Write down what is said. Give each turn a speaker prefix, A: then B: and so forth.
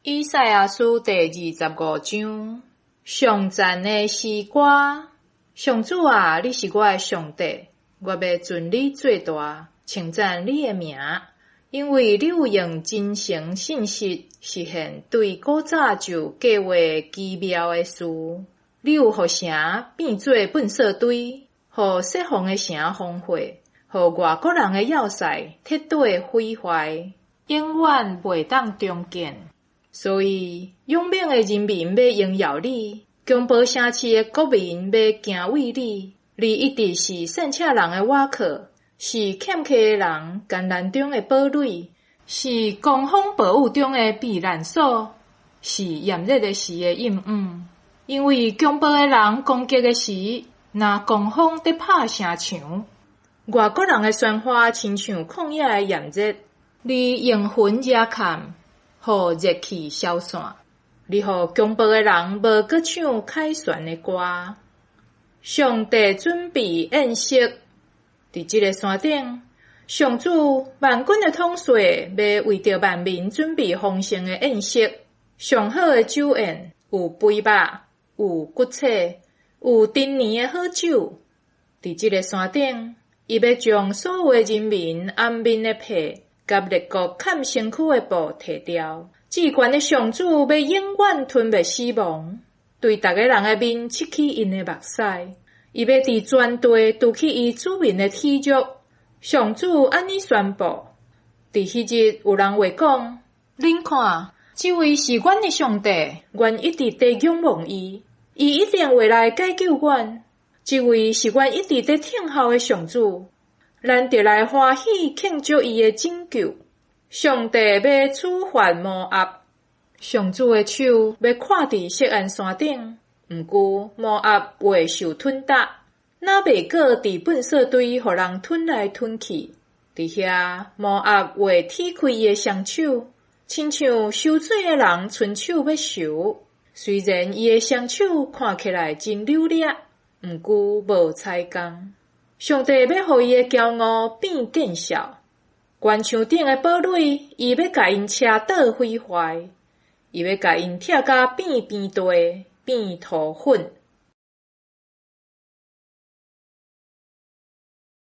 A: 以赛亚书第25章，上赞的诗歌。上主啊，你是我的上帝，我要尊你最大，称赞你的名，因为你有用真诚信实实现对古早就计划奇妙的事。你有互城变做粪扫堆，互释放的城荒废，互外国人的要塞彻底毁坏，永远袂当重建。所以，勇猛的人民要荣耀你，强暴城市的国民要敬畏你。你一直是善车人的瓦靠，是欠缺的人艰难中的堡垒，是狂风暴雨中的避难所，是炎热的时的阴影。因为强暴的人攻击的时，若狂风在拍城墙，外国人的喧哗亲像旷野的炎热，你用云遮看。互热气消散，你互强暴的人无搁唱凯旋的歌。上帝准备宴席，伫这个山顶，上主万军的统帅要为着万民准备丰盛的宴席，上好的酒宴，有肥肉，有骨髓，有陈年的好酒。伫这个山顶，伊要将所有的人民安眠的被。甲列国砍身躯的布摕掉，至权的上主要永远吞灭死亡，对逐个人的面拭去因的目屎，伊要伫全地除去伊子民的体辱。上主安尼宣布：伫迄日有人会讲：恁看，这位是阮的上帝，阮一直在仰望伊，伊一定会来解救阮。这位是阮一直在听候的上主。咱就来欢喜庆祝伊的拯救。上帝要处罚摩押，上主的手要看伫锡安山顶，毋过摩押会受吞踏，若袂过伫粪扫堆，互人吞来吞去。伫遐摩押会踢开伊的双手，亲像收水的人伸手要收。虽然伊的双手看起来真溜劣，毋过无彩工。上帝要互伊的骄傲变见笑，悬墙顶的堡垒，伊要甲因车倒毁坏，伊要甲因拆甲变地，变土粉。